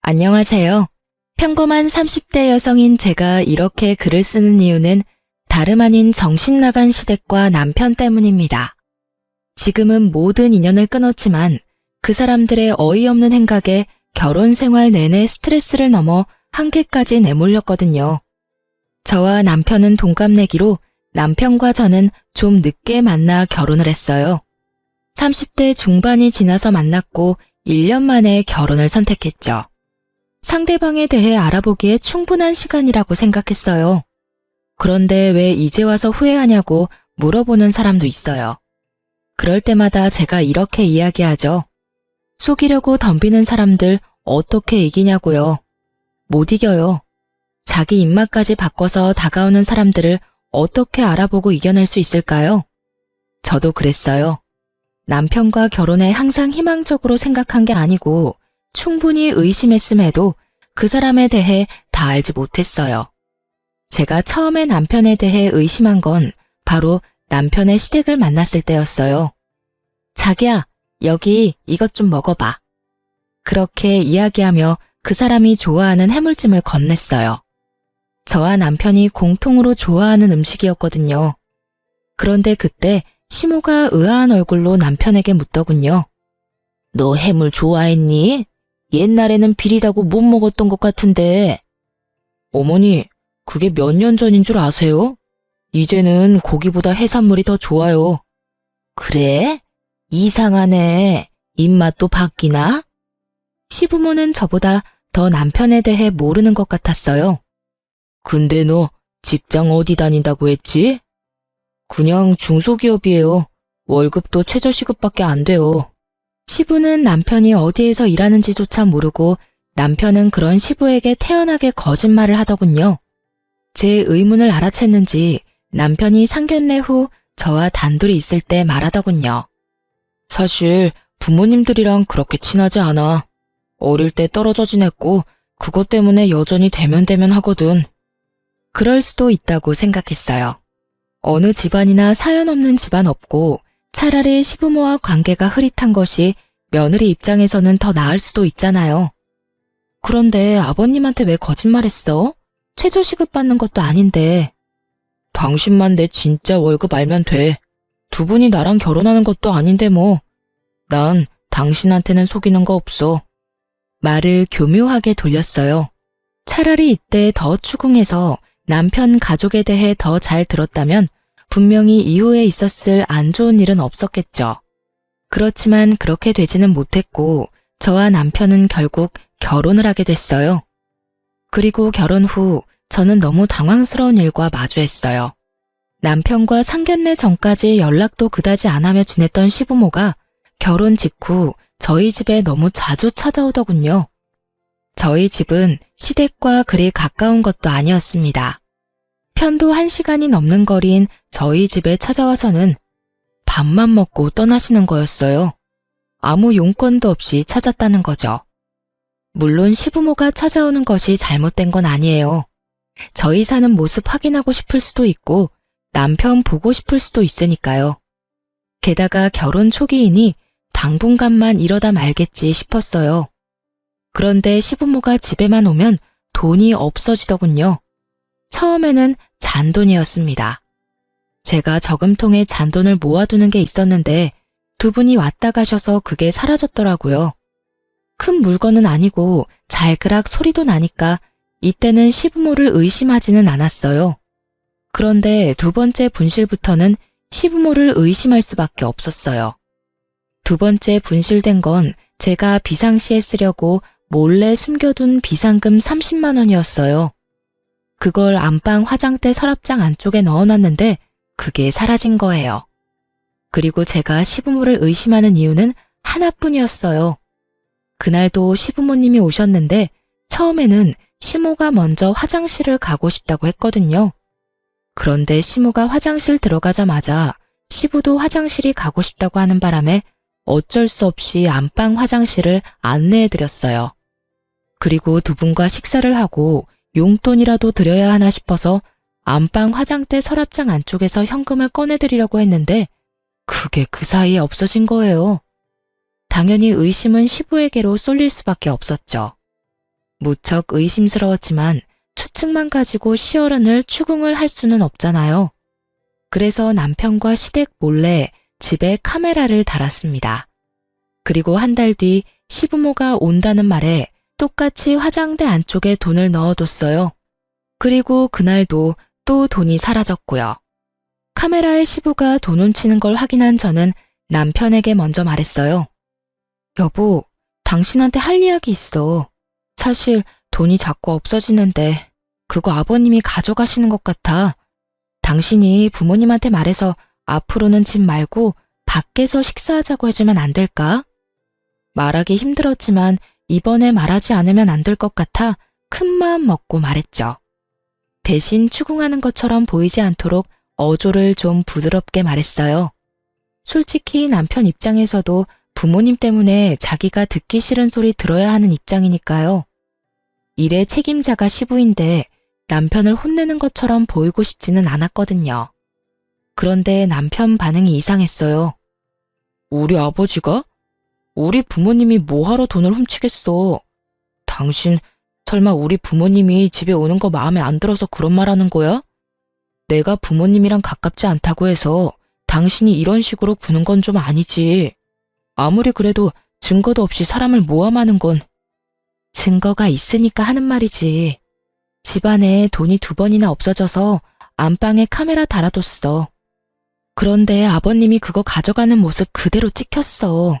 안녕하세요. 평범한 30대 여성인 제가 이렇게 글을 쓰는 이유는 다름 아닌 정신 나간 시댁과 남편 때문입니다. 지금은 모든 인연을 끊었지만 그 사람들의 어이없는 행각에 결혼 생활 내내 스트레스를 넘어 한계까지 내몰렸거든요. 저와 남편은 동갑내기로 남편과 저는 좀 늦게 만나 결혼을 했어요. 30대 중반이 지나서 만났고 1년 만에 결혼을 선택했죠. 상대방에 대해 알아보기에 충분한 시간이라고 생각했어요. 그런데 왜 이제 와서 후회하냐고 물어보는 사람도 있어요. 그럴 때마다 제가 이렇게 이야기하죠. 속이려고 덤비는 사람들 어떻게 이기냐고요. 못 이겨요. 자기 입맛까지 바꿔서 다가오는 사람들을 어떻게 알아보고 이겨낼 수 있을까요? 저도 그랬어요. 남편과 결혼에 항상 희망적으로 생각한 게 아니고 충분히 의심했음에도 그 사람에 대해 다 알지 못했어요. 제가 처음에 남편에 대해 의심한 건 바로 남편의 시댁을 만났을 때였어요. 자기야, 여기 이것 좀 먹어봐. 그렇게 이야기하며 그 사람이 좋아하는 해물찜을 건넸어요. 저와 남편이 공통으로 좋아하는 음식이었거든요. 그런데 그때 시모가 의아한 얼굴로 남편에게 묻더군요. 너 해물 좋아했니? 옛날에는 비리다고 못 먹었던 것 같은데. 어머니, 그게 몇 년 전인 줄 아세요? 이제는 고기보다 해산물이 더 좋아요. 그래? 이상하네. 입맛도 바뀌나? 시부모는 저보다 더 남편에 대해 모르는 것 같았어요. 근데 너 직장 어디 다닌다고 했지? 그냥 중소기업이에요. 월급도 최저시급밖에 안 돼요. 시부는 남편이 어디에서 일하는지조차 모르고 남편은 그런 시부에게 태연하게 거짓말을 하더군요. 제 의문을 알아챘는지 남편이 상견례 후 저와 단둘이 있을 때 말하더군요. 사실 부모님들이랑 그렇게 친하지 않아. 어릴 때 떨어져 지냈고 그것 때문에 여전히 대면대면 하거든. 그럴 수도 있다고 생각했어요. 어느 집안이나 사연 없는 집안 없고 차라리 시부모와 관계가 흐릿한 것이 며느리 입장에서는 더 나을 수도 있잖아요. 그런데 아버님한테 왜 거짓말했어? 최저시급 받는 것도 아닌데. 당신만 내 진짜 월급 알면 돼. 두 분이 나랑 결혼하는 것도 아닌데 뭐. 난 당신한테는 속이는 거 없어. 말을 교묘하게 돌렸어요. 차라리 이때 더 추궁해서 남편 가족에 대해 더 잘 들었다면 분명히 이후에 있었을 안 좋은 일은 없었겠죠. 그렇지만 그렇게 되지는 못했고 저와 남편은 결국 결혼을 하게 됐어요. 그리고 결혼 후 저는 너무 당황스러운 일과 마주했어요. 남편과 상견례 전까지 연락도 그다지 안 하며 지냈던 시부모가 결혼 직후 저희 집에 너무 자주 찾아오더군요. 저희 집은 시댁과 그리 가까운 것도 아니었습니다. 편도 1시간이 넘는 거리인 저희 집에 찾아와서는 밥만 먹고 떠나시는 거였어요. 아무 용건도 없이 찾았다는 거죠. 물론 시부모가 찾아오는 것이 잘못된 건 아니에요. 저희 사는 모습 확인하고 싶을 수도 있고 남편 보고 싶을 수도 있으니까요. 게다가 결혼 초기이니 당분간만 이러다 말겠지 싶었어요. 그런데 시부모가 집에만 오면 돈이 없어지더군요. 처음에는 잔돈이었습니다. 제가 저금통에 잔돈을 모아두는 게 있었는데 두 분이 왔다 가셔서 그게 사라졌더라고요. 큰 물건은 아니고 잘그락 소리도 나니까 이때는 시부모를 의심하지는 않았어요. 그런데 두 번째 분실부터는 시부모를 의심할 수밖에 없었어요. 두 번째 분실된 건 제가 비상시에 쓰려고 몰래 숨겨둔 비상금 30만 원이었어요. 그걸 안방 화장대 서랍장 안쪽에 넣어놨는데 그게 사라진 거예요. 그리고 제가 시부모를 의심하는 이유는 하나뿐이었어요. 그날도 시부모님이 오셨는데 처음에는 시모가 먼저 화장실을 가고 싶다고 했거든요. 그런데 시모가 화장실 들어가자마자 시부도 화장실이 가고 싶다고 하는 바람에 어쩔 수 없이 안방 화장실을 안내해드렸어요. 그리고 두 분과 식사를 하고 용돈이라도 드려야 하나 싶어서 안방 화장대 서랍장 안쪽에서 현금을 꺼내드리려고 했는데 그게 그 사이에 없어진 거예요. 당연히 의심은 시부에게로 쏠릴 수밖에 없었죠. 무척 의심스러웠지만 추측만 가지고 시어른을 추궁을 할 수는 없잖아요. 그래서 남편과 시댁 몰래 집에 카메라를 달았습니다. 그리고 한 달 뒤 시부모가 온다는 말에 똑같이 화장대 안쪽에 돈을 넣어뒀어요. 그리고 그날도 또 돈이 사라졌고요. 카메라에 시부가 돈 훔치는 걸 확인한 저는 남편에게 먼저 말했어요. 여보, 당신한테 할 이야기 있어. 사실 돈이 자꾸 없어지는데 그거 아버님이 가져가시는 것 같아. 당신이 부모님한테 말해서 앞으로는 집 말고 밖에서 식사하자고 해주면 안 될까? 말하기 힘들었지만 이번에 말하지 않으면 안 될 것 같아 큰 마음 먹고 말했죠. 대신 추궁하는 것처럼 보이지 않도록 어조를 좀 부드럽게 말했어요. 솔직히 남편 입장에서도 부모님 때문에 자기가 듣기 싫은 소리 들어야 하는 입장이니까요. 일의 책임자가 시부인데 남편을 혼내는 것처럼 보이고 싶지는 않았거든요. 그런데 남편 반응이 이상했어요. 우리 아버지가? 우리 부모님이 뭐하러 돈을 훔치겠어? 당신 설마 우리 부모님이 집에 오는 거 마음에 안 들어서 그런 말 하는 거야? 내가 부모님이랑 가깝지 않다고 해서 당신이 이런 식으로 구는 건 좀 아니지. 아무리 그래도 증거도 없이 사람을 모함하는 건. 증거가 있으니까 하는 말이지. 집안에 돈이 2번이나 없어져서 안방에 카메라 달아뒀어. 그런데 아버님이 그거 가져가는 모습 그대로 찍혔어.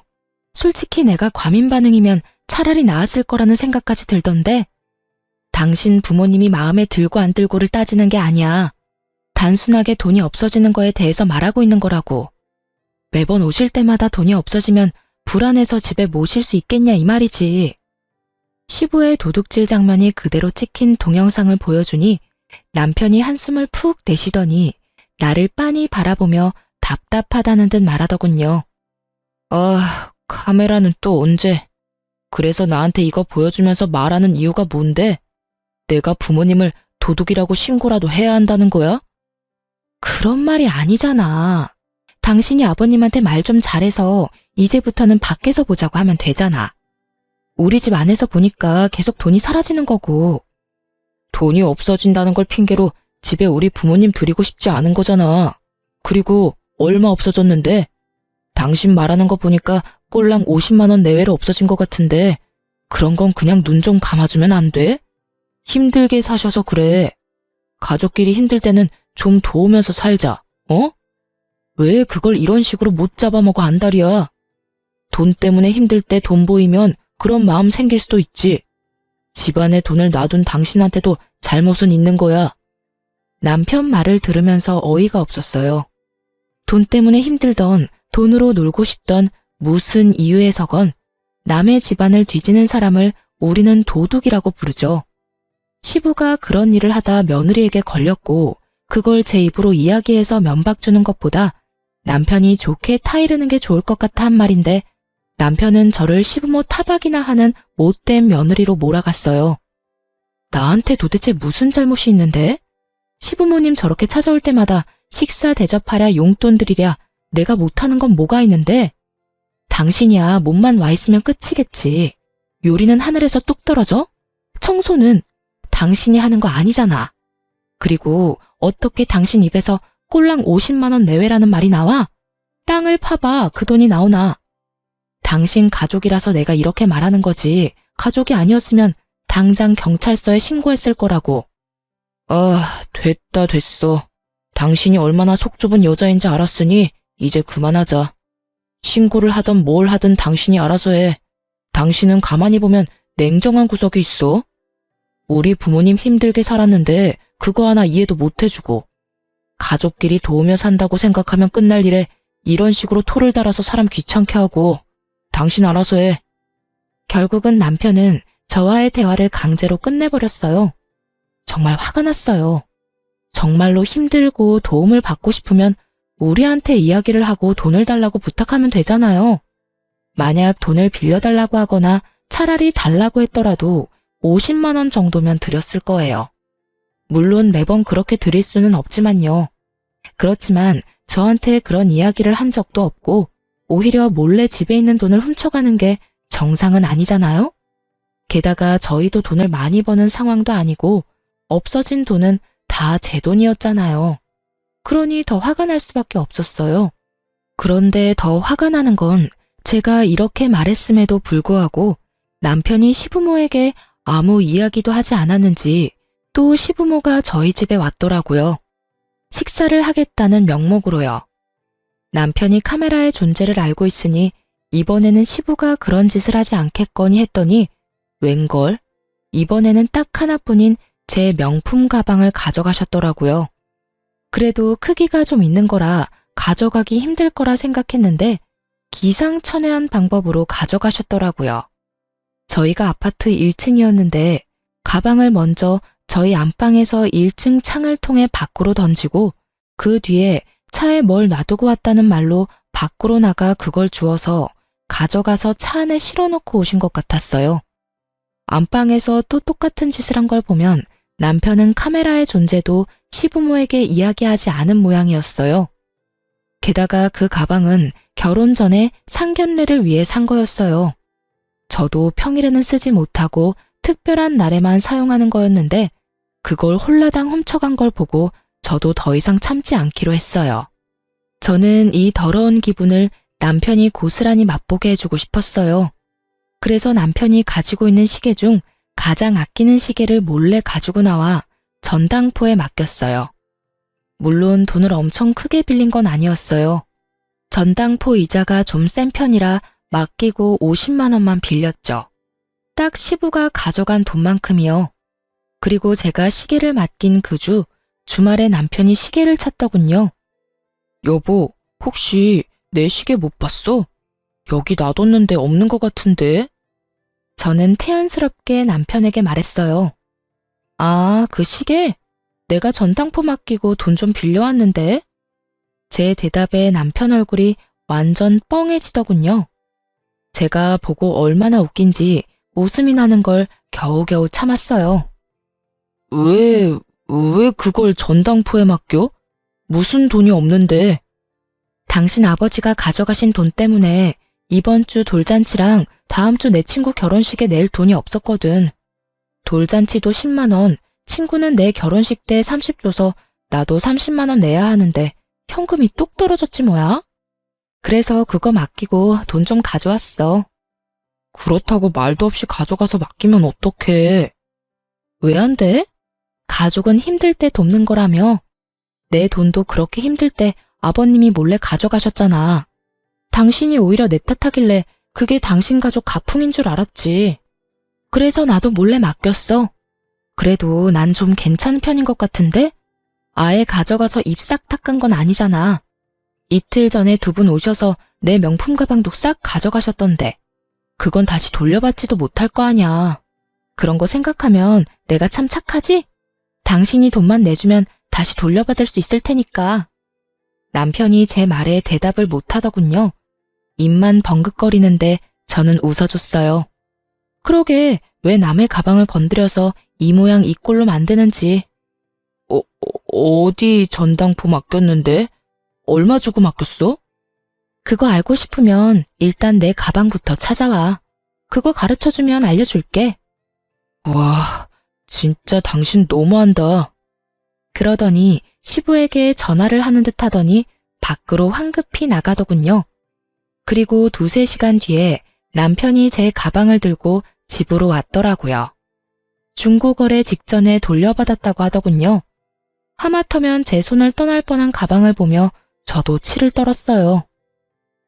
솔직히 내가 과민 반응이면 차라리 나았을 거라는 생각까지 들던데 당신 부모님이 마음에 들고 안 들고를 따지는 게 아니야. 단순하게 돈이 없어지는 거에 대해서 말하고 있는 거라고. 매번 오실 때마다 돈이 없어지면 불안해서 집에 모실 수 있겠냐 이 말이지. 시부의 도둑질 장면이 그대로 찍힌 동영상을 보여주니 남편이 한숨을 푹 내쉬더니 나를 빤히 바라보며 답답하다는 듯 말하더군요. 아, 카메라는 또 언제? 그래서 나한테 이거 보여주면서 말하는 이유가 뭔데? 내가 부모님을 도둑이라고 신고라도 해야 한다는 거야? 그런 말이 아니잖아. 당신이 아버님한테 말 좀 잘해서 이제부터는 밖에서 보자고 하면 되잖아. 우리 집 안에서 보니까 계속 돈이 사라지는 거고. 돈이 없어진다는 걸 핑계로 집에 우리 부모님 드리고 싶지 않은 거잖아. 그리고 얼마 없어졌는데? 당신 말하는 거 보니까 꼴랑 50만 원 내외로 없어진 것 같은데 그런 건 그냥 눈 좀 감아주면 안 돼? 힘들게 사셔서 그래. 가족끼리 힘들 때는 좀 도우면서 살자. 어? 왜 그걸 이런 식으로 못 잡아먹어 안달이야. 돈 때문에 힘들 때 돈 보이면 그런 마음 생길 수도 있지. 집안에 돈을 놔둔 당신한테도 잘못은 있는 거야. 남편 말을 들으면서 어이가 없었어요. 돈 때문에 힘들던, 돈으로 놀고 싶던 무슨 이유에서건 남의 집안을 뒤지는 사람을 우리는 도둑이라고 부르죠. 시부가 그런 일을 하다 며느리에게 걸렸고 그걸 제 입으로 이야기해서 면박 주는 것보다 남편이 좋게 타이르는 게 좋을 것 같아 한 말인데 남편은 저를 시부모 타박이나 하는 못된 며느리로 몰아갔어요. 나한테 도대체 무슨 잘못이 있는데? 시부모님 저렇게 찾아올 때마다 식사 대접하랴 용돈 드리랴 내가 못하는 건 뭐가 있는데? 당신이야 몸만 와 있으면 끝이겠지. 요리는 하늘에서 뚝 떨어져? 청소는 당신이 하는 거 아니잖아. 그리고 어떻게 당신 입에서 꼴랑 50만 원 내외라는 말이 나와? 땅을 파봐 그 돈이 나오나. 당신 가족이라서 내가 이렇게 말하는 거지 가족이 아니었으면 당장 경찰서에 신고했을 거라고. 아, 됐어. 당신이 얼마나 속 좁은 여자인지 알았으니 이제 그만하자. 신고를 하든 뭘 하든 당신이 알아서 해. 당신은 가만히 보면 냉정한 구석이 있어. 우리 부모님 힘들게 살았는데 그거 하나 이해도 못 해주고 가족끼리 도우며 산다고 생각하면 끝날 일에 이런 식으로 토를 달아서 사람 귀찮게 하고 당신 알아서 해. 결국은 남편은 저와의 대화를 강제로 끝내버렸어요. 정말 화가 났어요. 정말로 힘들고 도움을 받고 싶으면 우리한테 이야기를 하고 돈을 달라고 부탁하면 되잖아요. 만약 돈을 빌려달라고 하거나 차라리 달라고 했더라도 50만 원 정도면 드렸을 거예요. 물론 매번 그렇게 드릴 수는 없지만요. 그렇지만 저한테 그런 이야기를 한 적도 없고 오히려 몰래 집에 있는 돈을 훔쳐가는 게 정상은 아니잖아요? 게다가 저희도 돈을 많이 버는 상황도 아니고 없어진 돈은 다 제 돈이었잖아요. 그러니 더 화가 날 수밖에 없었어요. 그런데 더 화가 나는 건 제가 이렇게 말했음에도 불구하고 남편이 시부모에게 아무 이야기도 하지 않았는지 또 시부모가 저희 집에 왔더라고요. 식사를 하겠다는 명목으로요. 남편이 카메라의 존재를 알고 있으니 이번에는 시부가 그런 짓을 하지 않겠거니 했더니 웬걸? 이번에는 딱 하나뿐인 제 명품 가방을 가져가셨더라고요. 그래도 크기가 좀 있는 거라 가져가기 힘들 거라 생각했는데 기상천외한 방법으로 가져가셨더라고요. 저희가 아파트 1층이었는데 가방을 먼저 저희 안방에서 1층 창을 통해 밖으로 던지고 그 뒤에 차에 뭘 놔두고 왔다는 말로 밖으로 나가 그걸 주워서 가져가서 차 안에 실어놓고 오신 것 같았어요. 안방에서 또 똑같은 짓을 한 걸 보면 남편은 카메라의 존재도 시부모에게 이야기하지 않은 모양이었어요. 게다가 그 가방은 결혼 전에 상견례를 위해 산 거였어요. 저도 평일에는 쓰지 못하고 특별한 날에만 사용하는 거였는데 그걸 홀라당 훔쳐간 걸 보고 저도 더 이상 참지 않기로 했어요. 저는 이 더러운 기분을 남편이 고스란히 맛보게 해주고 싶었어요. 그래서 남편이 가지고 있는 시계 중 가장 아끼는 시계를 몰래 가지고 나와 전당포에 맡겼어요. 물론 돈을 엄청 크게 빌린 건 아니었어요. 전당포 이자가 좀 센 편이라 맡기고 50만 원만 빌렸죠. 딱 시부가 가져간 돈만큼이요. 그리고 제가 시계를 맡긴 그 주 주말에 남편이 시계를 찾더군요. 여보, 혹시 내 시계 못 봤어? 여기 놔뒀는데 없는 것 같은데? 저는 태연스럽게 남편에게 말했어요. 아, 그 시계? 내가 전당포 맡기고 돈 좀 빌려왔는데? 제 대답에 남편 얼굴이 완전 뻥해지더군요. 제가 보고 얼마나 웃긴지 웃음이 나는 걸 겨우겨우 참았어요. 왜 그걸 전당포에 맡겨? 무슨 돈이 없는데? 당신 아버지가 가져가신 돈 때문에 이번 주 돌잔치랑 다음 주 내 친구 결혼식에 낼 돈이 없었거든. 돌잔치도 10만 원, 친구는 내 결혼식 때 30 줘서 나도 30만 원 내야 하는데 현금이 뚝 떨어졌지 뭐야? 그래서 그거 맡기고 돈 좀 가져왔어. 그렇다고 말도 없이 가져가서 맡기면 어떡해? 왜 안 돼? 가족은 힘들 때 돕는 거라며. 내 돈도 그렇게 힘들 때 아버님이 몰래 가져가셨잖아. 당신이 오히려 내 탓하길래 그게 당신 가족 가풍인 줄 알았지. 그래서 나도 몰래 맡겼어. 그래도 난 좀 괜찮은 편인 것 같은데? 아예 가져가서 입 싹 닦은 건 아니잖아. 이틀 전에 두 분 오셔서 내 명품 가방도 싹 가져가셨던데. 그건 다시 돌려받지도 못할 거 아냐. 그런 거 생각하면 내가 참 착하지? 당신이 돈만 내주면 다시 돌려받을 수 있을 테니까. 남편이 제 말에 대답을 못하더군요. 입만 벙긋거리는데 저는 웃어줬어요. 그러게 왜 남의 가방을 건드려서 이 모양 이 꼴로 만드는지. 어디 전당포 맡겼는데? 얼마 주고 맡겼어? 그거 알고 싶으면 일단 내 가방부터 찾아와. 그거 가르쳐주면 알려줄게. 와, 진짜 당신 너무한다. 그러더니 시부에게 전화를 하는 듯 하더니 밖으로 황급히 나가더군요. 그리고 2~3시간 뒤에 남편이 제 가방을 들고 집으로 왔더라고요. 중고거래 직전에 돌려받았다고 하더군요. 하마터면 제 손을 떠날 뻔한 가방을 보며 저도 치를 떨었어요.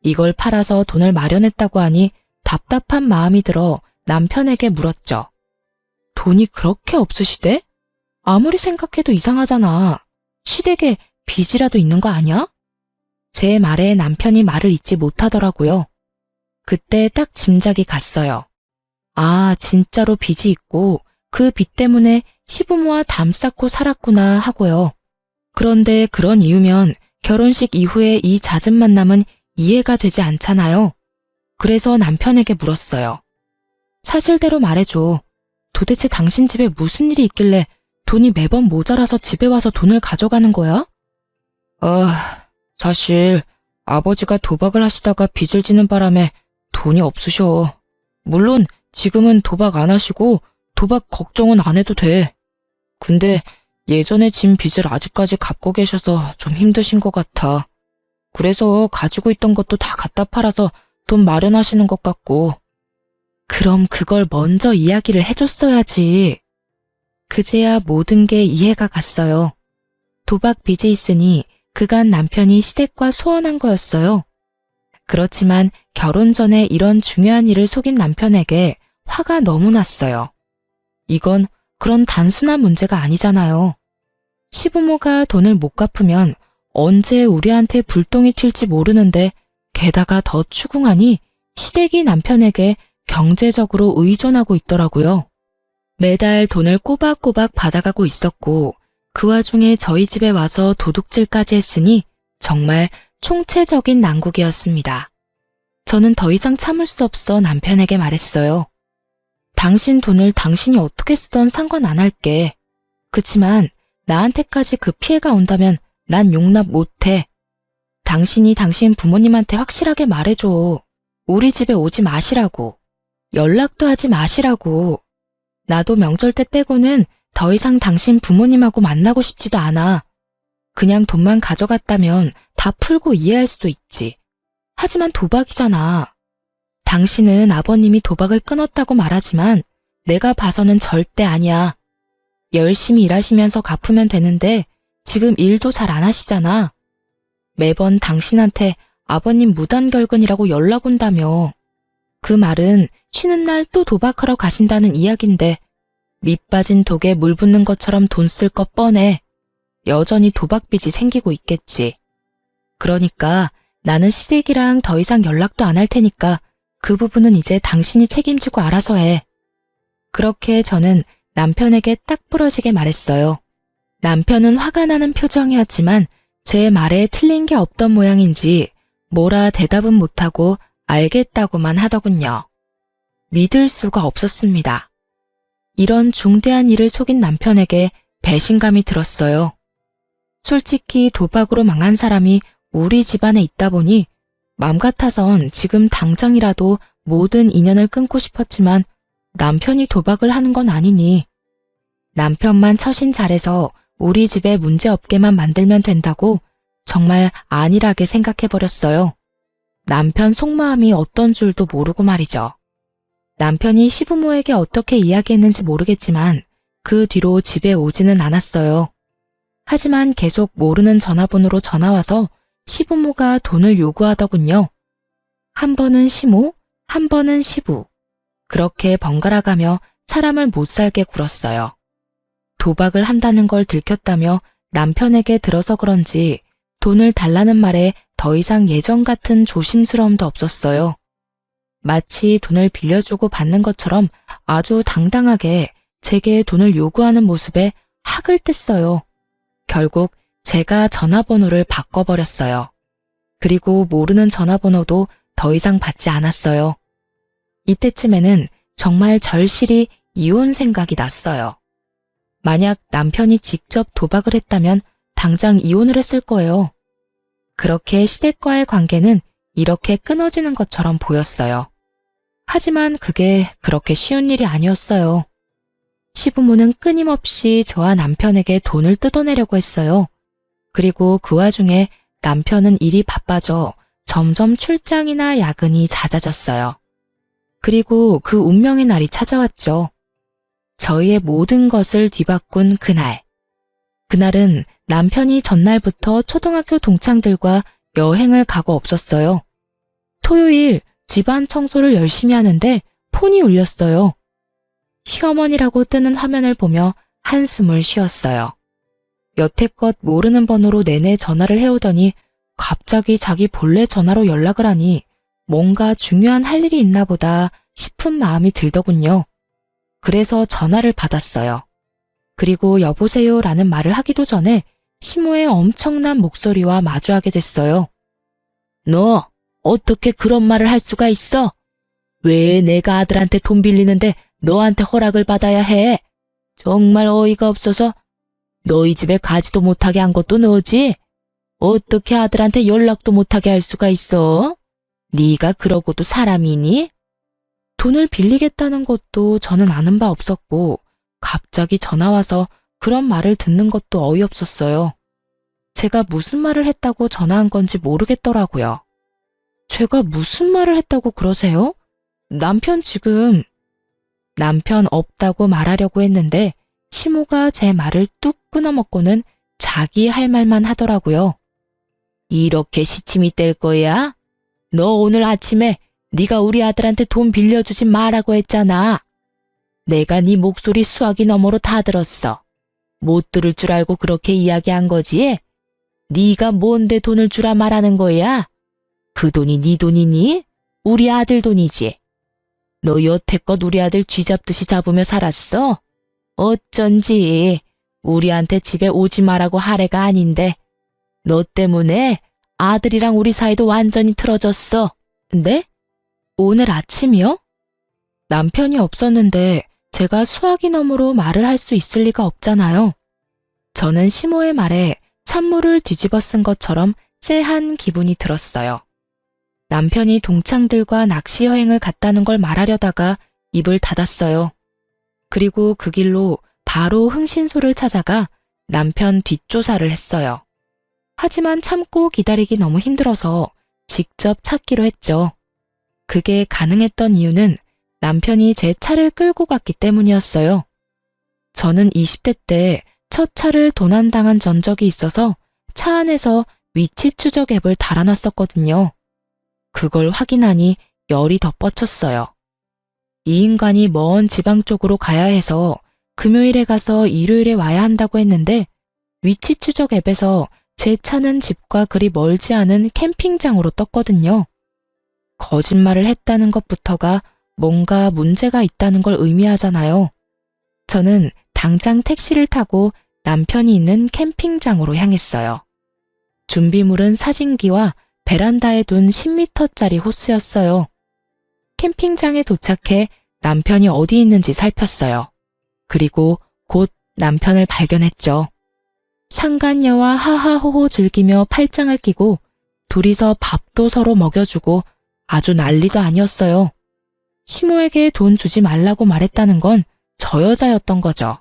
이걸 팔아서 돈을 마련했다고 하니 답답한 마음이 들어 남편에게 물었죠. 돈이 그렇게 없으시대? 아무리 생각해도 이상하잖아. 시댁에 빚이라도 있는 거 아니야? 제 말에 남편이 말을 잇지 못하더라고요. 그때 딱 짐작이 갔어요. 아, 진짜로 빚이 있고 그 빚 때문에 시부모와 담 쌓고 살았구나 하고요. 그런데 그런 이유면 결혼식 이후에 이 잦은 만남은 이해가 되지 않잖아요. 그래서 남편에게 물었어요. 사실대로 말해줘. 도대체 당신 집에 무슨 일이 있길래 돈이 매번 모자라서 집에 와서 돈을 가져가는 거야? 사실 아버지가 도박을 하시다가 빚을 지는 바람에 돈이 없으셔. 물론 지금은 도박 안 하시고 도박 걱정은 안 해도 돼. 근데 예전에 진 빚을 아직까지 갚고 계셔서 좀 힘드신 것 같아. 그래서 가지고 있던 것도 다 갖다 팔아서 돈 마련하시는 것 같고. 그럼 그걸 먼저 이야기를 해줬어야지. 그제야 모든 게 이해가 갔어요. 도박 빚이 있으니 그간 남편이 시댁과 소원한 거였어요. 그렇지만 결혼 전에 이런 중요한 일을 속인 남편에게 화가 너무 났어요. 이건 그런 단순한 문제가 아니잖아요. 시부모가 돈을 못 갚으면 언제 우리한테 불똥이 튈지 모르는데 게다가 더 추궁하니 시댁이 남편에게 경제적으로 의존하고 있더라고요. 매달 돈을 꼬박꼬박 받아가고 있었고 그 와중에 저희 집에 와서 도둑질까지 했으니 정말 총체적인 난국이었습니다. 저는 더 이상 참을 수 없어 남편에게 말했어요. 당신 돈을 당신이 어떻게 쓰던 상관 안 할게. 그치만 나한테까지 그 피해가 온다면 난 용납 못해. 당신이 당신 부모님한테 확실하게 말해줘. 우리 집에 오지 마시라고. 연락도 하지 마시라고. 나도 명절 때 빼고는 더 이상 당신 부모님하고 만나고 싶지도 않아. 그냥 돈만 가져갔다면 다 풀고 이해할 수도 있지. 하지만 도박이잖아. 당신은 아버님이 도박을 끊었다고 말하지만 내가 봐서는 절대 아니야. 열심히 일하시면서 갚으면 되는데 지금 일도 잘 안 하시잖아. 매번 당신한테 아버님 무단결근이라고 연락 온다며. 그 말은 쉬는 날 또 도박하러 가신다는 이야기인데 밑 빠진 독에 물 붓는 것처럼 돈 쓸 것 뻔해. 여전히 도박빚이 생기고 있겠지. 그러니까 나는 시댁이랑 더 이상 연락도 안 할 테니까 그 부분은 이제 당신이 책임지고 알아서 해. 그렇게 저는 남편에게 딱 부러지게 말했어요. 남편은 화가 나는 표정이었지만 제 말에 틀린 게 없던 모양인지 뭐라 대답은 못하고 알겠다고만 하더군요. 믿을 수가 없었습니다. 이런 중대한 일을 속인 남편에게 배신감이 들었어요. 솔직히 도박으로 망한 사람이 우리 집안에 있다 보니 맘 같아선 지금 당장이라도 모든 인연을 끊고 싶었지만 남편이 도박을 하는 건 아니니 남편만 처신 잘해서 우리 집에 문제 없게만 만들면 된다고 정말 안일하게 생각해버렸어요. 남편 속마음이 어떤 줄도 모르고 말이죠. 남편이 시부모에게 어떻게 이야기했는지 모르겠지만 그 뒤로 집에 오지는 않았어요. 하지만 계속 모르는 전화번호로 전화와서 시부모가 돈을 요구하더군요. 한 번은 시모, 한 번은 시부. 그렇게 번갈아가며 사람을 못 살게 굴었어요. 도박을 한다는 걸 들켰다며 남편에게 들어서 그런지 돈을 달라는 말에 더 이상 예전 같은 조심스러움도 없었어요. 마치 돈을 빌려주고 받는 것처럼 아주 당당하게 제게 돈을 요구하는 모습에 학을 뗐어요. 결국 제가 전화번호를 바꿔버렸어요. 그리고 모르는 전화번호도 더 이상 받지 않았어요. 이때쯤에는 정말 절실히 이혼 생각이 났어요. 만약 남편이 직접 도박을 했다면 당장 이혼을 했을 거예요. 그렇게 시댁과의 관계는 이렇게 끊어지는 것처럼 보였어요. 하지만 그게 그렇게 쉬운 일이 아니었어요. 시부모는 끊임없이 저와 남편에게 돈을 뜯어내려고 했어요. 그리고 그 와중에 남편은 일이 바빠져 점점 출장이나 야근이 잦아졌어요. 그리고 그 운명의 날이 찾아왔죠. 저희의 모든 것을 뒤바꾼 그날. 그날은 남편이 전날부터 초등학교 동창들과 여행을 가고 없었어요. 토요일 집안 청소를 열심히 하는데 폰이 울렸어요. 시어머니라고 뜨는 화면을 보며 한숨을 쉬었어요. 여태껏 모르는 번호로 내내 전화를 해오더니 갑자기 자기 본래 전화로 연락을 하니 뭔가 중요한 할 일이 있나 보다 싶은 마음이 들더군요. 그래서 전화를 받았어요. 그리고 여보세요 라는 말을 하기도 전에 시모의 엄청난 목소리와 마주하게 됐어요. 너 어떻게 그런 말을 할 수가 있어? 왜 내가 아들한테 돈 빌리는데 너한테 허락을 받아야 해? 정말 어이가 없어서. 너희 집에 가지도 못하게 한 것도 너지? 어떻게 아들한테 연락도 못하게 할 수가 있어? 네가 그러고도 사람이니? 돈을 빌리겠다는 것도 저는 아는 바 없었고 갑자기 전화 와서 그런 말을 듣는 것도 어이없었어요. 제가 무슨 말을 했다고 전화한 건지 모르겠더라고요. 제가 무슨 말을 했다고 그러세요? 남편 없다고 말하려고 했는데 시모가 제 말을 뚝 끊어먹고는 자기 할 말만 하더라고요. 이렇게 시침이 뗄 거야? 너 오늘 아침에 네가 우리 아들한테 돈 빌려주지 말라고 했잖아. 내가 네 목소리 수화기 너머로 다 들었어. 못 들을 줄 알고 그렇게 이야기한 거지? 네가 뭔데 돈을 주라 말하는 거야? 그 돈이 네 돈이니? 우리 아들 돈이지. 너 여태껏 우리 아들 쥐잡듯이 잡으며 살았어? 어쩐지 우리한테 집에 오지 말라고 하래가 아닌데 너 때문에 아들이랑 우리 사이도 완전히 틀어졌어. 네? 오늘 아침이요? 남편이 없었는데 제가 수화기 너머로 말을 할 수 있을 리가 없잖아요. 저는 시모의 말에 찬물을 뒤집어 쓴 것처럼 쎄한 기분이 들었어요. 남편이 동창들과 낚시 여행을 갔다는 걸 말하려다가 입을 닫았어요. 그리고 그 길로 바로 흥신소를 찾아가 남편 뒷조사를 했어요. 하지만 참고 기다리기 너무 힘들어서 직접 찾기로 했죠. 그게 가능했던 이유는 남편이 제 차를 끌고 갔기 때문이었어요. 저는 20대 때 첫 차를 도난당한 전적이 있어서 차 안에서 위치 추적 앱을 달아놨었거든요. 그걸 확인하니 열이 더 뻗쳤어요. 이 인간이 먼 지방 쪽으로 가야 해서 금요일에 가서 일요일에 와야 한다고 했는데 위치 추적 앱에서 제 차는 집과 그리 멀지 않은 캠핑장으로 떴거든요. 거짓말을 했다는 것부터가 뭔가 문제가 있다는 걸 의미하잖아요. 저는 당장 택시를 타고 남편이 있는 캠핑장으로 향했어요. 준비물은 사진기와 베란다에 둔 10m짜리 호스였어요. 캠핑장에 도착해 남편이 어디 있는지 살폈어요. 그리고 곧 남편을 발견했죠. 상간녀와 하하호호 즐기며 팔짱을 끼고 둘이서 밥도 서로 먹여주고 아주 난리도 아니었어요. 시모에게 돈 주지 말라고 말했다는 건 저 여자였던 거죠.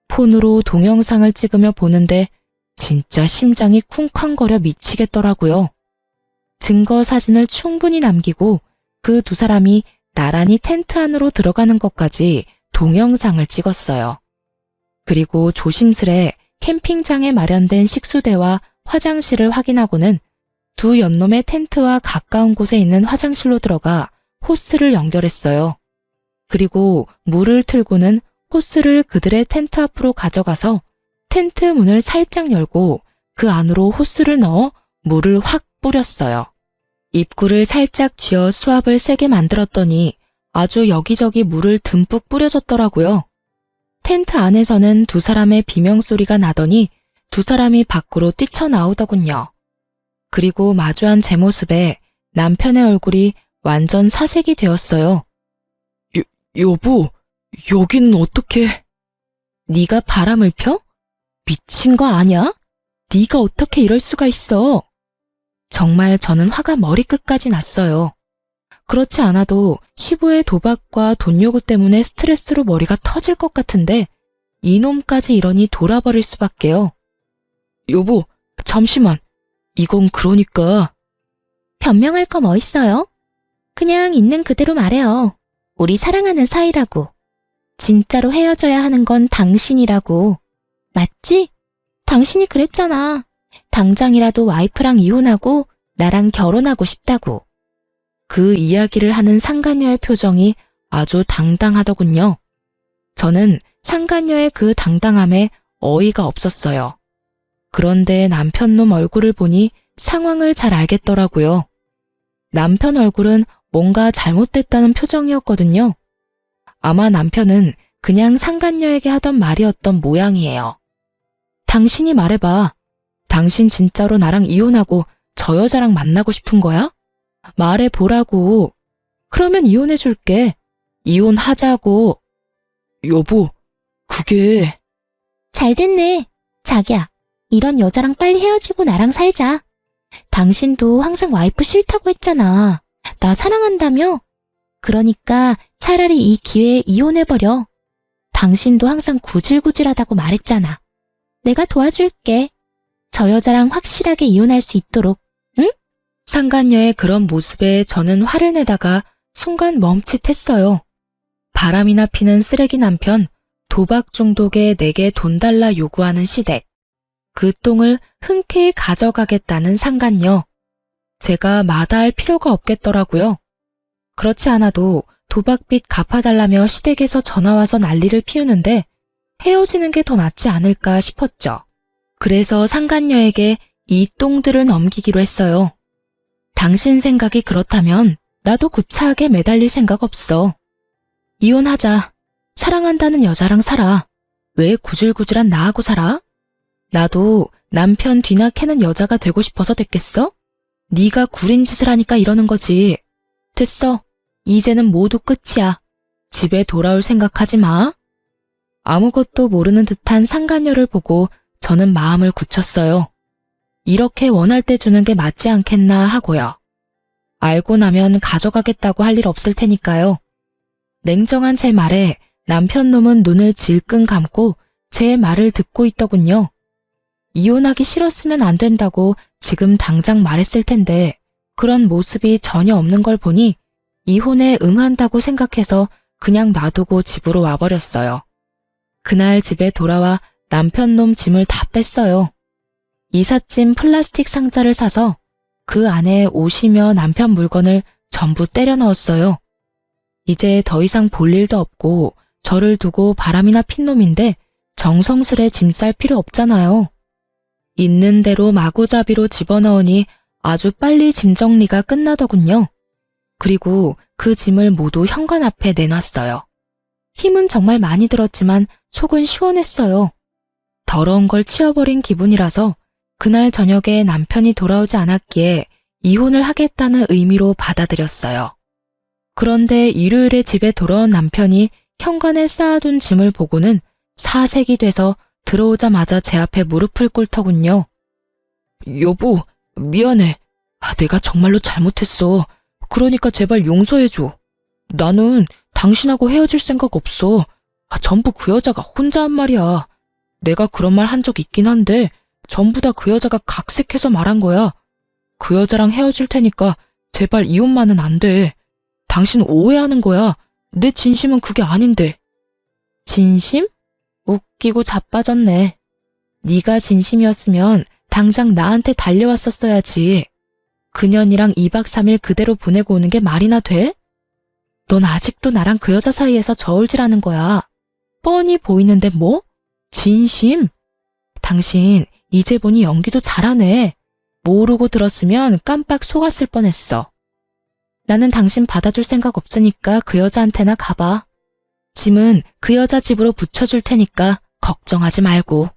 폰으로 동영상을 찍으며 보는데 진짜 심장이 쿵쾅거려 미치겠더라고요. 증거 사진을 충분히 남기고 그 두 사람이 나란히 텐트 안으로 들어가는 것까지 동영상을 찍었어요. 그리고 조심스레 캠핑장에 마련된 식수대와 화장실을 확인하고는 두 연놈의 텐트와 가까운 곳에 있는 화장실로 들어가 호스를 연결했어요. 그리고 물을 틀고는 호스를 그들의 텐트 앞으로 가져가서 텐트 문을 살짝 열고 그 안으로 호스를 넣어 물을 확 뿌렸어요. 입구를 살짝 쥐어 수압을 세게 만들었더니 아주 여기저기 물을 듬뿍 뿌려줬더라고요. 텐트 안에서는 두 사람의 비명소리가 나더니 두 사람이 밖으로 뛰쳐나오더군요. 그리고 마주한 제 모습에 남편의 얼굴이 완전 사색이 되었어요. 여보, 여기는 어떻게... 네가 바람을 펴? 미친 거 아냐? 네가 어떻게 이럴 수가 있어? 정말 저는 화가 머리끝까지 났어요. 그렇지 않아도 시부의 도박과 돈 요구 때문에 스트레스로 머리가 터질 것 같은데 이놈까지 이러니 돌아버릴 수밖에요. 여보, 잠시만. 이건 그러니까... 변명할 거 뭐 있어요? 그냥 있는 그대로 말해요. 우리 사랑하는 사이라고. 진짜로 헤어져야 하는 건 당신이라고. 맞지? 당신이 그랬잖아. 당장이라도 와이프랑 이혼하고 나랑 결혼하고 싶다고. 그 이야기를 하는 상간녀의 표정이 아주 당당하더군요. 저는 상간녀의 그 당당함에 어이가 없었어요. 그런데 남편놈 얼굴을 보니 상황을 잘 알겠더라고요. 남편 얼굴은 뭔가 잘못됐다는 표정이었거든요. 아마 남편은 그냥 상간녀에게 하던 말이었던 모양이에요. 당신이 말해봐. 당신 진짜로 나랑 이혼하고 저 여자랑 만나고 싶은 거야? 말해보라고. 그러면 이혼해줄게. 이혼하자고. 여보, 그게... 잘됐네. 자기야, 이런 여자랑 빨리 헤어지고 나랑 살자. 당신도 항상 와이프 싫다고 했잖아. 나 사랑한다며? 그러니까 차라리 이 기회에 이혼해버려. 당신도 항상 구질구질하다고 말했잖아. 내가 도와줄게. 저 여자랑 확실하게 이혼할 수 있도록. 응? 상간녀의 그런 모습에 저는 화를 내다가 순간 멈칫했어요. 바람이나 피는 쓰레기 남편, 도박 중독에 내게 돈 달라 요구하는 시댁. 그 똥을 흔쾌히 가져가겠다는 상간녀. 제가 마다할 필요가 없겠더라고요. 그렇지 않아도 도박빚 갚아달라며 시댁에서 전화와서 난리를 피우는데 헤어지는 게 더 낫지 않을까 싶었죠. 그래서 상간녀에게 이 똥들을 넘기기로 했어요. 당신 생각이 그렇다면 나도 구차하게 매달릴 생각 없어. 이혼하자. 사랑한다는 여자랑 살아. 왜 구질구질한 나하고 살아? 나도 남편 뒤나 캐는 여자가 되고 싶어서 됐겠어? 네가 구린 짓을 하니까 이러는 거지. 됐어. 이제는 모두 끝이야. 집에 돌아올 생각하지 마. 아무것도 모르는 듯한 상간녀를 보고 저는 마음을 굳혔어요. 이렇게 원할 때 주는 게 맞지 않겠나 하고요. 알고 나면 가져가겠다고 할 일 없을 테니까요. 냉정한 제 말에 남편 놈은 눈을 질끈 감고 제 말을 듣고 있더군요. 이혼하기 싫었으면 안 된다고 지금 당장 말했을 텐데 그런 모습이 전혀 없는 걸 보니 이혼에 응한다고 생각해서 그냥 놔두고 집으로 와버렸어요. 그날 집에 돌아와 남편 놈 짐을 다 뺐어요. 이삿짐 플라스틱 상자를 사서 그 안에 옷이며 남편 물건을 전부 때려 넣었어요. 이제 더 이상 볼 일도 없고 저를 두고 바람이나 핀 놈인데 정성스레 짐 쌀 필요 없잖아요. 있는 대로 마구잡이로 집어넣으니 아주 빨리 짐 정리가 끝나더군요. 그리고 그 짐을 모두 현관 앞에 내놨어요. 힘은 정말 많이 들었지만 속은 시원했어요. 더러운 걸 치워버린 기분이라서 그날 저녁에 남편이 돌아오지 않았기에 이혼을 하겠다는 의미로 받아들였어요. 그런데 일요일에 집에 돌아온 남편이 현관에 쌓아둔 짐을 보고는 사색이 돼서 들어오자마자 제 앞에 무릎을 꿇더군요. 여보, 미안해. 내가 정말로 잘못했어. 그러니까 제발 용서해줘. 나는 당신하고 헤어질 생각 없어. 전부 그 여자가 혼자 한 말이야. 내가 그런 말 한 적 있긴 한데 전부 다 그 여자가 각색해서 말한 거야. 그 여자랑 헤어질 테니까 제발 이혼만은 안 돼. 당신 오해하는 거야. 내 진심은 그게 아닌데. 진심? 웃기고 자빠졌네. 네가 진심이었으면 당장 나한테 달려왔었어야지. 그년이랑 2박 3일 그대로 보내고 오는 게 말이나 돼? 넌 아직도 나랑 그 여자 사이에서 저울질하는 거야. 뻔히 보이는데 뭐? 진심? 당신 이제 보니 연기도 잘하네. 모르고 들었으면 깜빡 속았을 뻔했어. 나는 당신 받아줄 생각 없으니까 그 여자한테나 가봐. 짐은 그 여자 집으로 붙여줄 테니까 걱정하지 말고.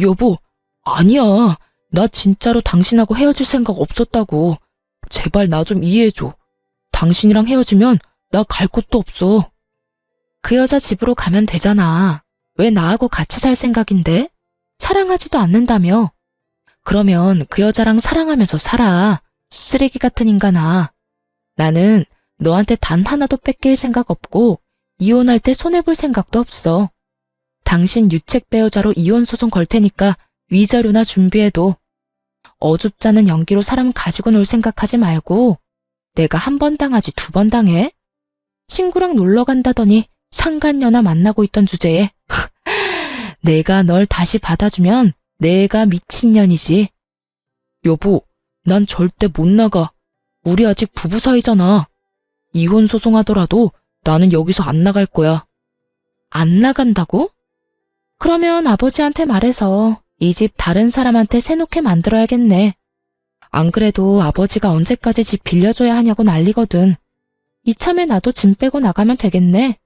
여보, 아니야. 나 진짜로 당신하고 헤어질 생각 없었다고. 제발 나 좀 이해해줘. 당신이랑 헤어지면 나 갈 곳도 없어. 그 여자 집으로 가면 되잖아. 왜 나하고 같이 살 생각인데? 사랑하지도 않는다며. 그러면 그 여자랑 사랑하면서 살아. 쓰레기 같은 인간아. 나는 너한테 단 하나도 뺏길 생각 없고 이혼할 때 손해볼 생각도 없어. 당신 유책 배우자로 이혼 소송 걸 테니까 위자료나 준비해도. 어줍잖은 연기로 사람 가지고 놀 생각하지 말고 내가 한 번 당하지 2번 당해? 친구랑 놀러 간다더니 상간녀나 만나고 있던 주제에 내가 널 다시 받아주면 내가 미친년이지. 여보, 난 절대 못 나가. 우리 아직 부부 사이잖아. 이혼 소송하더라도 나는 여기서 안 나갈 거야. 안 나간다고? 그러면 아버지한테 말해서 이 집 다른 사람한테 새놓게 만들어야겠네. 안 그래도 아버지가 언제까지 집 빌려줘야 하냐고 난리거든. 이참에 나도 짐 빼고 나가면 되겠네.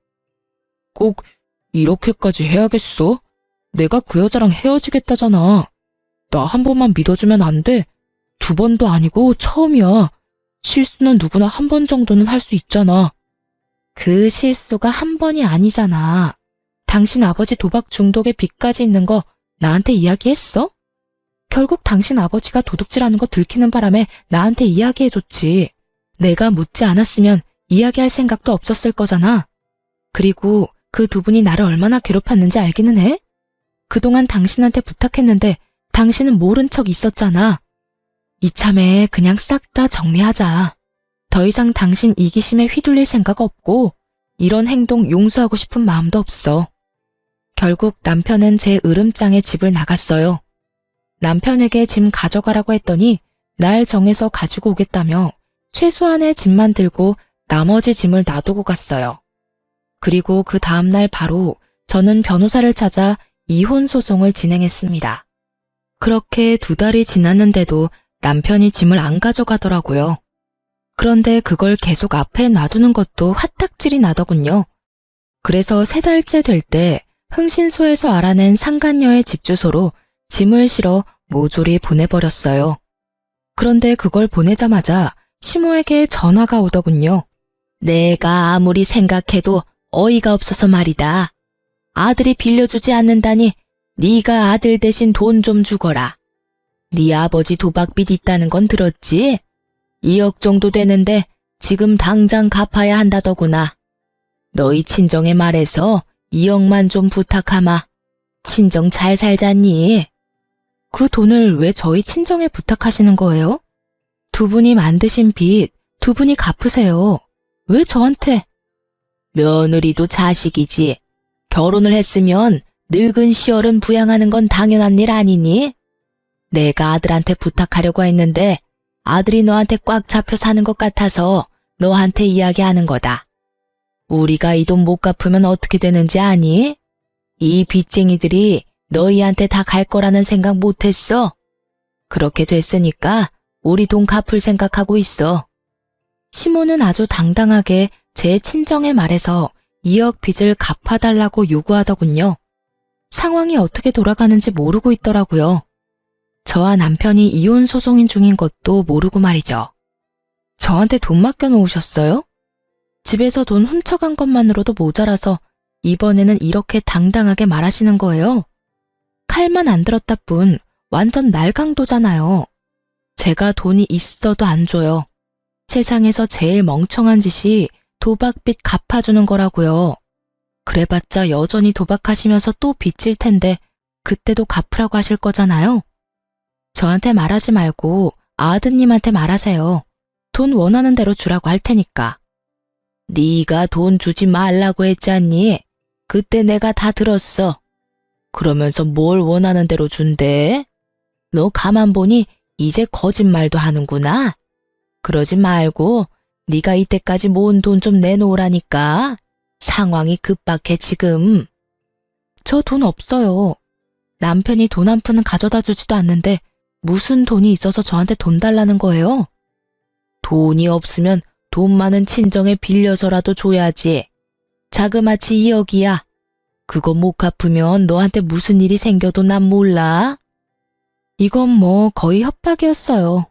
꼭 이렇게까지 해야겠어? 내가 그 여자랑 헤어지겠다잖아. 나 한 번만 믿어주면 안 돼? 2번도 아니고 처음이야. 실수는 누구나 한 번 정도는 할 수 있잖아. 그 실수가 한 번이 아니잖아. 당신 아버지 도박 중독에 빚까지 있는 거 나한테 이야기했어? 결국 당신 아버지가 도둑질하는 거 들키는 바람에 나한테 이야기해줬지. 내가 묻지 않았으면 이야기할 생각도 없었을 거잖아. 그리고 그 두 분이 나를 얼마나 괴롭혔는지 알기는 해? 그동안 당신한테 부탁했는데 당신은 모른 척 있었잖아. 이참에 그냥 싹 다 정리하자. 더 이상 당신 이기심에 휘둘릴 생각 없고 이런 행동 용서하고 싶은 마음도 없어. 결국 남편은 제 으름장에 집을 나갔어요. 남편에게 짐 가져가라고 했더니 날 정해서 가지고 오겠다며 최소한의 짐만 들고 나머지 짐을 놔두고 갔어요. 그리고 그 다음날 바로 저는 변호사를 찾아 이혼 소송을 진행했습니다. 그렇게 2달이 지났는데도 남편이 짐을 안 가져가더라고요. 그런데 그걸 계속 앞에 놔두는 것도 화딱질이 나더군요. 그래서 3달째 될 때 흥신소에서 알아낸 상간녀의 집 주소로 짐을 실어 모조리 보내버렸어요. 그런데 그걸 보내자마자 시모에게 전화가 오더군요. 내가 아무리 생각해도 어이가 없어서 말이다. 아들이 빌려주지 않는다니 네가 아들 대신 돈 좀 주거라. 네 아버지 도박빚 있다는 건 들었지? 2억 정도 되는데 지금 당장 갚아야 한다더구나. 너희 친정에 말해서 2억만 좀 부탁하마. 친정 잘 살잖니? 그 돈을 왜 저희 친정에 부탁하시는 거예요? 2분이 만드신 빚 2분이 갚으세요. 왜 저한테? 며느리도 자식이지. 결혼을 했으면 늙은 시어른 부양하는 건 당연한 일 아니니? 내가 아들한테 부탁하려고 했는데 아들이 너한테 꽉 잡혀 사는 것 같아서 너한테 이야기하는 거다. 우리가 이 돈 못 갚으면 어떻게 되는지 아니? 이 빚쟁이들이 너희한테 다 갈 거라는 생각 못했어. 그렇게 됐으니까 우리 돈 갚을 생각하고 있어. 시모는 아주 당당하게 제 친정에 말해서 2억 빚을 갚아달라고 요구하더군요. 상황이 어떻게 돌아가는지 모르고 있더라고요. 저와 남편이 이혼 소송인 중인 것도 모르고 말이죠. 저한테 돈 맡겨놓으셨어요? 집에서 돈 훔쳐간 것만으로도 모자라서 이번에는 이렇게 당당하게 말하시는 거예요. 칼만 안 들었다 뿐 완전 날강도잖아요. 제가 돈이 있어도 안 줘요. 세상에서 제일 멍청한 짓이 도박빚 갚아주는 거라고요. 그래봤자 여전히 도박하시면서 또 빚질 텐데 그때도 갚으라고 하실 거잖아요. 저한테 말하지 말고 아드님한테 말하세요. 돈 원하는 대로 주라고 할 테니까. 네가 돈 주지 말라고 했잖니? 그때 내가 다 들었어. 그러면서 뭘 원하는 대로 준대? 너 가만 보니 이제 거짓말도 하는구나. 그러지 말고 네가 이때까지 모은 돈 좀 내놓으라니까. 상황이 급박해 지금. 저 돈 없어요. 남편이 돈 한 푼은 가져다 주지도 않는데 무슨 돈이 있어서 저한테 돈 달라는 거예요? 돈이 없으면 돈 많은 친정에 빌려서라도 줘야지. 자그마치 2억이야. 그거 못 갚으면 너한테 무슨 일이 생겨도 난 몰라. 이건 뭐 거의 협박이었어요.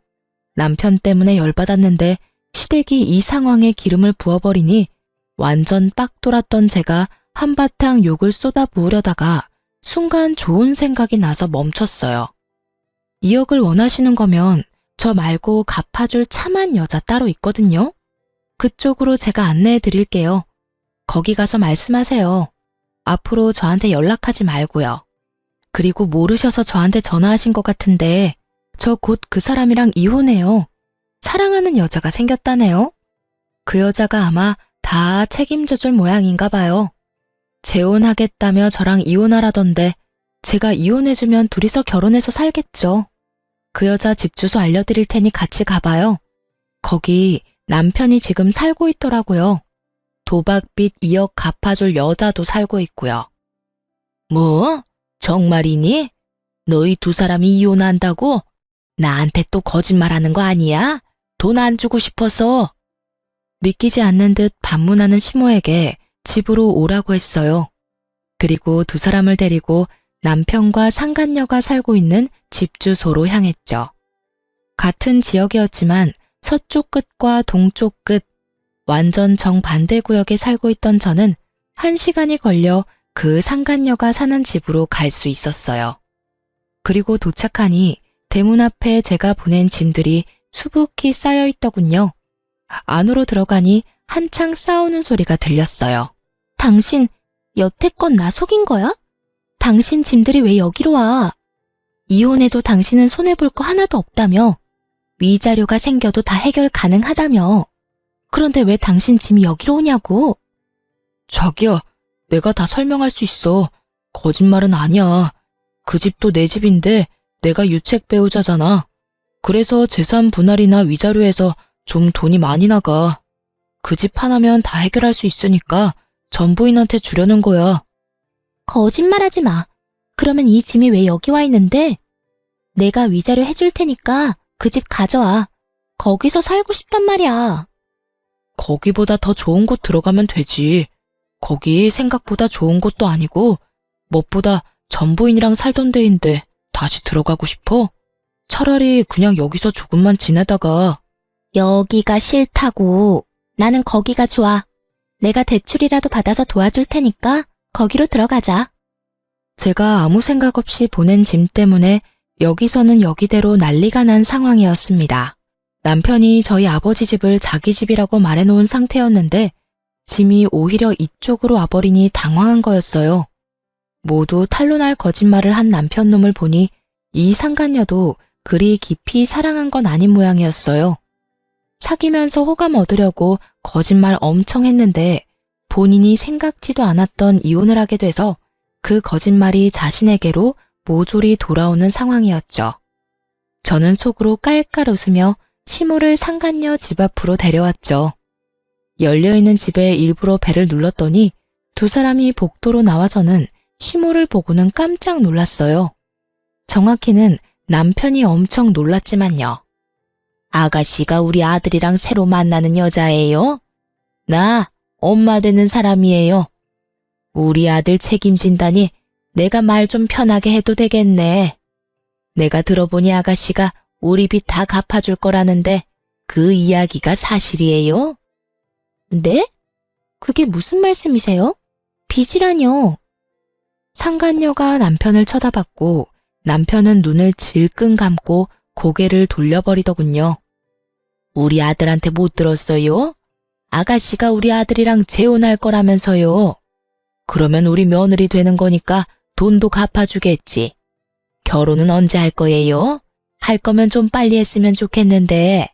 남편 때문에 열받았는데 시댁이 이 상황에 기름을 부어버리니 완전 빡 돌았던 제가 한바탕 욕을 쏟아부으려다가 순간 좋은 생각이 나서 멈췄어요. 2억을 원하시는 거면 저 말고 갚아줄 참한 여자 따로 있거든요. 그쪽으로 제가 안내해 드릴게요. 거기 가서 말씀하세요. 앞으로 저한테 연락하지 말고요. 그리고 모르셔서 저한테 전화하신 것 같은데 저 곧 그 사람이랑 이혼해요. 사랑하는 여자가 생겼다네요. 그 여자가 아마 다 책임져줄 모양인가 봐요. 재혼하겠다며 저랑 이혼하라던데 제가 이혼해주면 둘이서 결혼해서 살겠죠. 그 여자 집 주소 알려드릴 테니 같이 가봐요. 거기 남편이 지금 살고 있더라고요. 도박빚 2억 갚아줄 여자도 살고 있고요. 뭐? 정말이니? 너희 2 사람이 이혼한다고? 나한테 또 거짓말하는 거 아니야? 돈 안 주고 싶어서. 믿기지 않는 듯 반문하는 시모에게 집으로 오라고 했어요. 그리고 2 사람을 데리고 남편과 상간녀가 살고 있는 집 주소로 향했죠. 같은 지역이었지만 서쪽 끝과 동쪽 끝, 완전 정반대 구역에 살고 있던 저는 1시간이 걸려 그 상간녀가 사는 집으로 갈 수 있었어요. 그리고 도착하니 대문 앞에 제가 보낸 짐들이 수북히 쌓여 있더군요. 안으로 들어가니 한창 싸우는 소리가 들렸어요. 당신 여태껏 나 속인 거야? 당신 짐들이 왜 여기로 와? 이혼해도 당신은 손해볼 거 하나도 없다며. 위자료가 생겨도 다 해결 가능하다며. 그런데 왜 당신 짐이 여기로 오냐고? 자기야, 내가 다 설명할 수 있어. 거짓말은 아니야. 그 집도 내 집인데 내가 유책 배우자잖아. 그래서 재산 분할이나 위자료에서 좀 돈이 많이 나가. 그 집 하나면 다 해결할 수 있으니까 전부인한테 주려는 거야. 거짓말하지 마. 그러면 이 짐이 왜 여기 와 있는데? 내가 위자료 해줄 테니까 그 집 가져와. 거기서 살고 싶단 말이야. 거기보다 더 좋은 곳 들어가면 되지. 거기 생각보다 좋은 곳도 아니고 무엇보다 전부인이랑 살던 데인데 다시 들어가고 싶어? 차라리 그냥 여기서 조금만 지내다가. 여기가 싫다고. 나는 거기가 좋아. 내가 대출이라도 받아서 도와줄 테니까 거기로 들어가자. 제가 아무 생각 없이 보낸 짐 때문에 여기서는 여기대로 난리가 난 상황이었습니다. 남편이 저희 아버지 집을 자기 집이라고 말해놓은 상태였는데 짐이 오히려 이쪽으로 와버리니 당황한 거였어요. 모두 탄로날 거짓말을 한 남편 놈을 보니 이 상간녀도 그리 깊이 사랑한 건 아닌 모양이었어요. 사귀면서 호감 얻으려고 거짓말 엄청 했는데 본인이 생각지도 않았던 이혼을 하게 돼서 그 거짓말이 자신에게로 모조리 돌아오는 상황이었죠. 저는 속으로 깔깔 웃으며 시모를 상간녀 집 앞으로 데려왔죠. 열려있는 집에 일부러 벨을 눌렀더니 두 사람이 복도로 나와서는 시모를 보고는 깜짝 놀랐어요. 정확히는 남편이 엄청 놀랐지만요. 아가씨가 우리 아들이랑 새로 만나는 여자예요? 나 엄마 되는 사람이에요. 우리 아들 책임진다니 내가 말 좀 편하게 해도 되겠네. 내가 들어보니 아가씨가 우리 빚 다 갚아줄 거라는데 그 이야기가 사실이에요? 네? 그게 무슨 말씀이세요? 빚이라뇨. 상간녀가 남편을 쳐다봤고 남편은 눈을 질끈 감고 고개를 돌려버리더군요. 우리 아들한테 못 들었어요? 아가씨가 우리 아들이랑 재혼할 거라면서요. 그러면 우리 며느리 되는 거니까 돈도 갚아주겠지. 결혼은 언제 할 거예요? 할 거면 좀 빨리 했으면 좋겠는데.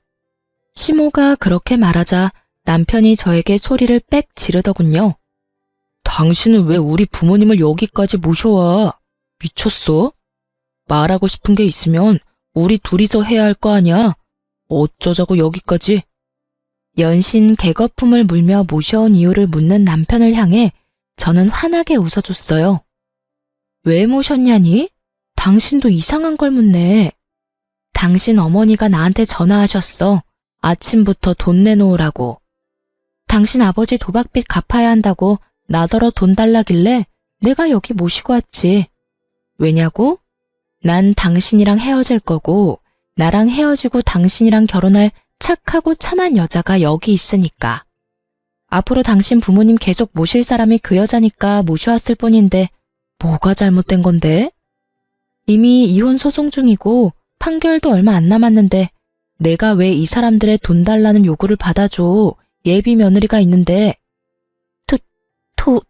시모가 그렇게 말하자 남편이 저에게 소리를 빽 지르더군요. 당신은 왜 우리 부모님을 여기까지 모셔와? 미쳤어? 말하고 싶은 게 있으면 우리 둘이서 해야 할 거 아니야? 어쩌자고 여기까지? 연신 개거품을 물며 모셔온 이유를 묻는 남편을 향해 저는 환하게 웃어줬어요. 왜 모셨냐니? 당신도 이상한 걸 묻네. 당신 어머니가 나한테 전화하셨어. 아침부터 돈 내놓으라고. 당신 아버지 도박빚 갚아야 한다고 나더러 돈 달라길래 내가 여기 모시고 왔지. 왜냐고? 난 당신이랑 헤어질 거고 나랑 헤어지고 당신이랑 결혼할 착하고 참한 여자가 여기 있으니까. 앞으로 당신 부모님 계속 모실 사람이 그 여자니까 모셔왔을 뿐인데 뭐가 잘못된 건데? 이미 이혼 소송 중이고 판결도 얼마 안 남았는데 내가 왜 이 사람들의 돈 달라는 요구를 받아줘. 예비 며느리가 있는데.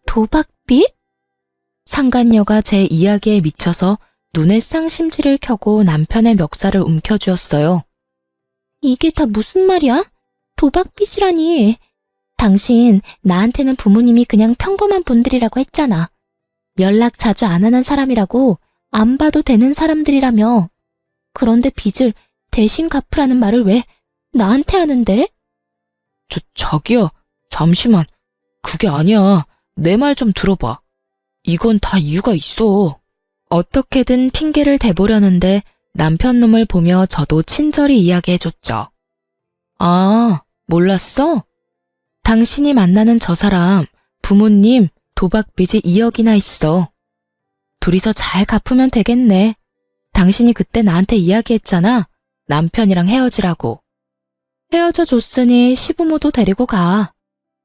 도박빚? 상간녀가 제 이야기에 미쳐서 눈에 쌍심지를 켜고 남편의 멱살을 움켜쥐었어요. 이게 다 무슨 말이야? 도박빚이라니. 당신 나한테는 부모님이 그냥 평범한 분들이라고 했잖아. 연락 자주 안 하는 사람이라고 안 봐도 되는 사람들이라며. 그런데 빚을 대신 갚으라는 말을 왜 나한테 하는데? 자기야, 잠시만. 그게 아니야. 내 말 좀 들어봐. 이건 다 이유가 있어. 어떻게든 핑계를 대보려는데 남편 놈을 보며 저도 친절히 이야기해줬죠. 아, 몰랐어? 당신이 만나는 저 사람, 부모님 도박빚이 2억이나 있어. 둘이서 잘 갚으면 되겠네. 당신이 그때 나한테 이야기했잖아. 남편이랑 헤어지라고. 헤어져 줬으니 시부모도 데리고 가.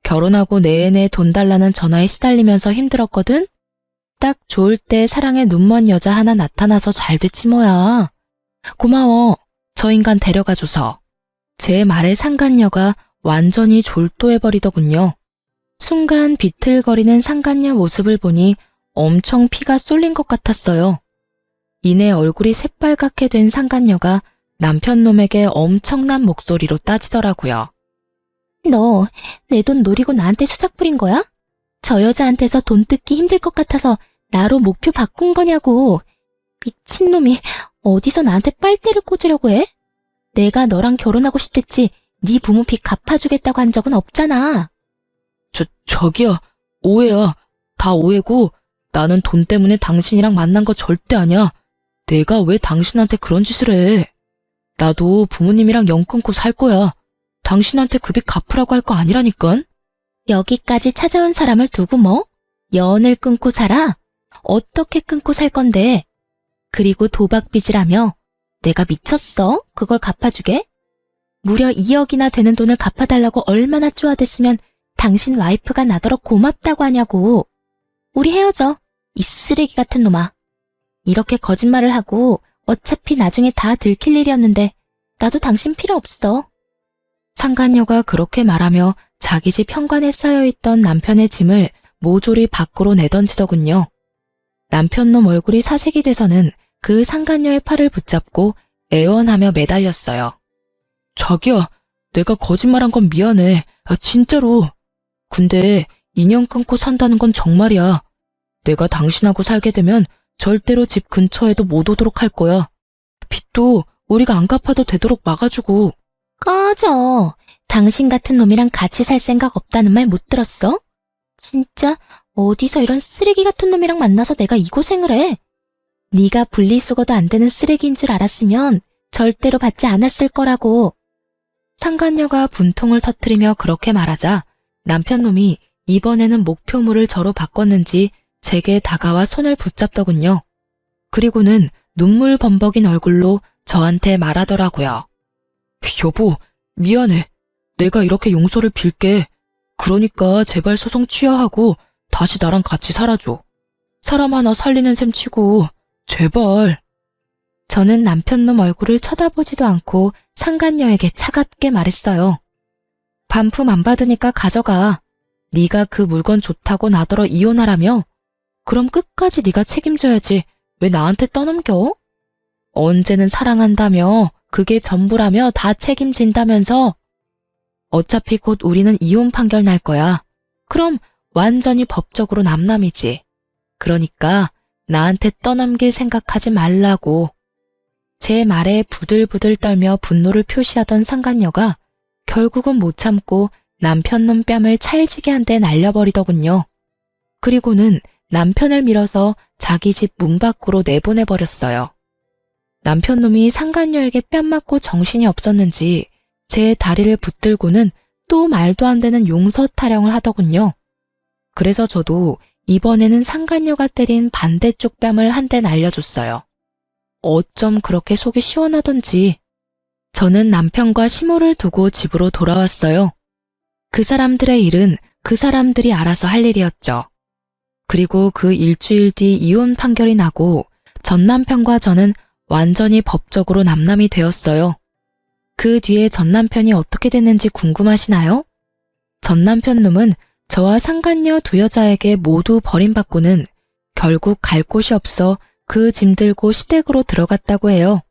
결혼하고 내내 돈 달라는 전화에 시달리면서 힘들었거든? 딱 좋을 때 사랑에 눈먼 여자 하나 나타나서 잘 됐지 뭐야. 고마워. 저 인간 데려가줘서. 제 말에 상간녀가 완전히 졸도해버리더군요. 순간 비틀거리는 상간녀 모습을 보니 엄청 피가 쏠린 것 같았어요. 이내 얼굴이 새빨갛게 된 상간녀가 남편 놈에게 엄청난 목소리로 따지더라고요. 너 내 돈 노리고 나한테 수작 부린 거야? 저 여자한테서 돈 뜯기 힘들 것 같아서 나로 목표 바꾼 거냐고. 미친놈이 어디서 나한테 빨대를 꽂으려고 해? 내가 너랑 결혼하고 싶댔지 네 부모 빚 갚아주겠다고 한 적은 없잖아. 저기요. 오해야. 다 오해고 나는 돈 때문에 당신이랑 만난 거 절대 아니야. 내가 왜 당신한테 그런 짓을 해. 나도 부모님이랑 연 끊고 살 거야. 당신한테 그 빚 갚으라고 할 거 아니라니깐. 여기까지 찾아온 사람을 두고 뭐? 연을 끊고 살아? 어떻게 끊고 살 건데? 그리고 도박빚이라며? 내가 미쳤어? 그걸 갚아주게? 무려 2억이나 되는 돈을 갚아달라고 얼마나 쪼아댔으면 당신 와이프가 나더러 고맙다고 하냐고. 우리 헤어져. 이 쓰레기 같은 놈아. 이렇게 거짓말을 하고 어차피 나중에 다 들킬 일이었는데 나도 당신 필요 없어. 상간녀가 그렇게 말하며 자기 집 현관에 쌓여있던 남편의 짐을 모조리 밖으로 내던지더군요. 남편놈 얼굴이 사색이 돼서는 그 상간녀의 팔을 붙잡고 애원하며 매달렸어요. 자기야, 내가 거짓말한 건 미안해. 진짜로. 근데 인연 끊고 산다는 건 정말이야. 내가 당신하고 살게 되면 절대로 집 근처에도 못 오도록 할 거야. 빚도 우리가 안 갚아도 되도록 막아주고. 꺼져. 당신 같은 놈이랑 같이 살 생각 없다는 말 못 들었어? 진짜 어디서 이런 쓰레기 같은 놈이랑 만나서 내가 이 고생을 해. 네가 분리수거도 안 되는 쓰레기인 줄 알았으면 절대로 받지 않았을 거라고. 상간녀가 분통을 터뜨리며 그렇게 말하자 남편놈이 이번에는 목표물을 저로 바꿨는지 제게 다가와 손을 붙잡더군요. 그리고는 눈물 범벅인 얼굴로 저한테 말하더라고요. 여보, 미안해. 내가 이렇게 용서를 빌게. 그러니까 제발 소송 취하하고 다시 나랑 같이 살아줘. 사람 하나 살리는 셈 치고 제발. 저는 남편놈 얼굴을 쳐다보지도 않고 상간녀에게 차갑게 말했어요. 반품 안 받으니까 가져가. 네가 그 물건 좋다고 나더러 이혼하라며? 그럼 끝까지 네가 책임져야지. 왜 나한테 떠넘겨? 언제는 사랑한다며, 그게 전부라며 다 책임진다면서? 어차피 곧 우리는 이혼 판결 날 거야. 그럼 완전히 법적으로 남남이지. 그러니까 나한테 떠넘길 생각하지 말라고. 제 말에 부들부들 떨며 분노를 표시하던 상간녀가 결국은 못 참고 남편놈 뺨을 찰지게 한 대 날려버리더군요. 그리고는 남편을 밀어서 자기 집 문 밖으로 내보내버렸어요. 남편놈이 상간녀에게 뺨 맞고 정신이 없었는지 제 다리를 붙들고는 또 말도 안 되는 용서 타령을 하더군요. 그래서 저도 이번에는 상간녀가 때린 반대쪽 뺨을 한 대 날려줬어요. 어쩜 그렇게 속이 시원하던지. 저는 남편과 시모를 두고 집으로 돌아왔어요. 그 사람들의 일은 그 사람들이 알아서 할 일이었죠. 그리고 그 일주일 뒤 이혼 판결이 나고 전 남편과 저는 완전히 법적으로 남남이 되었어요. 그 뒤에 전 남편이 어떻게 됐는지 궁금하시나요? 전 남편 놈은 저와 상간녀 두 여자에게 모두 버림받고는 결국 갈 곳이 없어 그 짐 들고 시댁으로 들어갔다고 해요.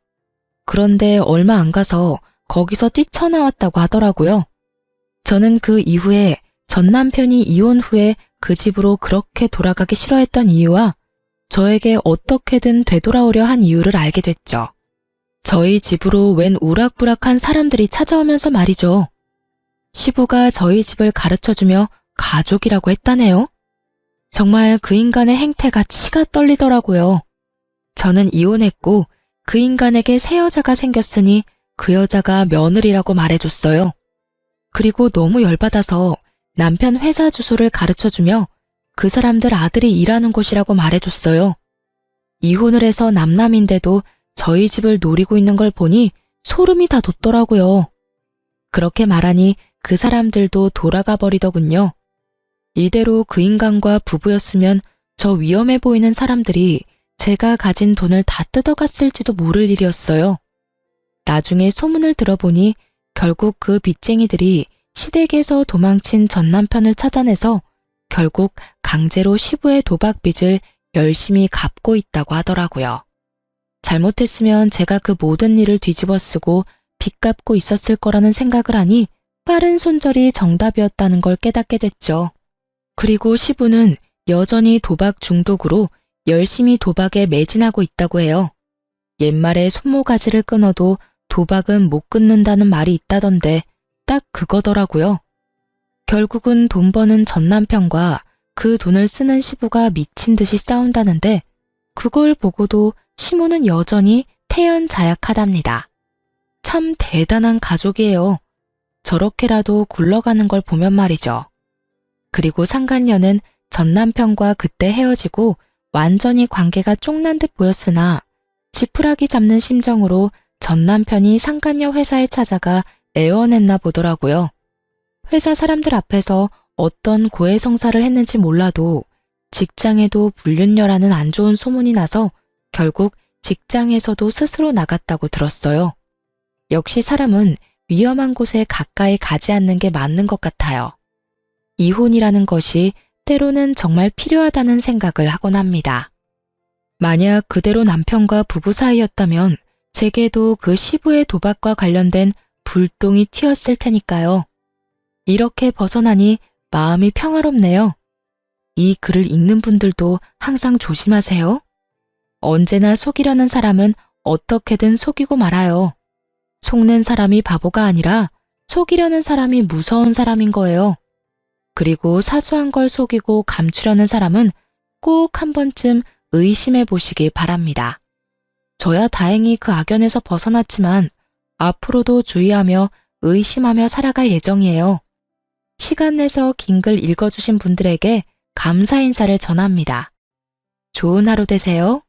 그런데 얼마 안 가서 거기서 뛰쳐나왔다고 하더라고요. 저는 그 이후에 전 남편이 이혼 후에 그 집으로 그렇게 돌아가기 싫어했던 이유와 저에게 어떻게든 되돌아오려 한 이유를 알게 됐죠. 저희 집으로 웬 우락부락한 사람들이 찾아오면서 말이죠. 시부가 저희 집을 가르쳐주며 가족이라고 했다네요. 정말 그 인간의 행태가 치가 떨리더라고요. 저는 이혼했고 그 인간에게 새 여자가 생겼으니 그 여자가 며느리라고 말해줬어요. 그리고 너무 열받아서 남편 회사 주소를 가르쳐주며 그 사람들 아들이 일하는 곳이라고 말해줬어요. 이혼을 해서 남남인데도 저희 집을 노리고 있는 걸 보니 소름이 다 돋더라고요. 그렇게 말하니 그 사람들도 돌아가 버리더군요. 이대로 그 인간과 부부였으면 저 위험해 보이는 사람들이 제가 가진 돈을 다 뜯어갔을지도 모를 일이었어요. 나중에 소문을 들어보니 결국 그 빚쟁이들이 시댁에서 도망친 전 남편을 찾아내서 결국 강제로 시부의 도박 빚을 열심히 갚고 있다고 하더라고요. 잘못했으면 제가 그 모든 일을 뒤집어 쓰고 빚 갚고 있었을 거라는 생각을 하니 빠른 손절이 정답이었다는 걸 깨닫게 됐죠. 그리고 시부는 여전히 도박 중독으로 열심히 도박에 매진하고 있다고 해요. 옛말에 손모가지를 끊어도 도박은 못 끊는다는 말이 있다던데 딱 그거더라고요. 결국은 돈 버는 전 남편과 그 돈을 쓰는 시부가 미친 듯이 싸운다는데 그걸 보고도 시모는 여전히 태연자약하답니다. 참 대단한 가족이에요. 저렇게라도 굴러가는 걸 보면 말이죠. 그리고 상간녀는 전 남편과 그때 헤어지고 완전히 관계가 쫑난 듯 보였으나 지푸라기 잡는 심정으로 전 남편이 상간녀 회사에 찾아가 애원했나 보더라고요. 회사 사람들 앞에서 어떤 고해성사를 했는지 몰라도 직장에도 불륜녀라는 안 좋은 소문이 나서 결국 직장에서도 스스로 나갔다고 들었어요. 역시 사람은 위험한 곳에 가까이 가지 않는 게 맞는 것 같아요. 이혼이라는 것이 때로는 정말 필요하다는 생각을 하곤 합니다. 만약 그대로 남편과 부부 사이였다면 제게도 그 시부의 도박과 관련된 불똥이 튀었을 테니까요. 이렇게 벗어나니 마음이 평화롭네요. 이 글을 읽는 분들도 항상 조심하세요. 언제나 속이려는 사람은 어떻게든 속이고 말아요. 속는 사람이 바보가 아니라 속이려는 사람이 무서운 사람인 거예요. 그리고 사소한 걸 속이고 감추려는 사람은 꼭 한 번쯤 의심해 보시길 바랍니다. 저야 다행히 그 악연에서 벗어났지만 앞으로도 주의하며 의심하며 살아갈 예정이에요. 시간 내서 긴 글 읽어주신 분들에게 감사 인사를 전합니다. 좋은 하루 되세요.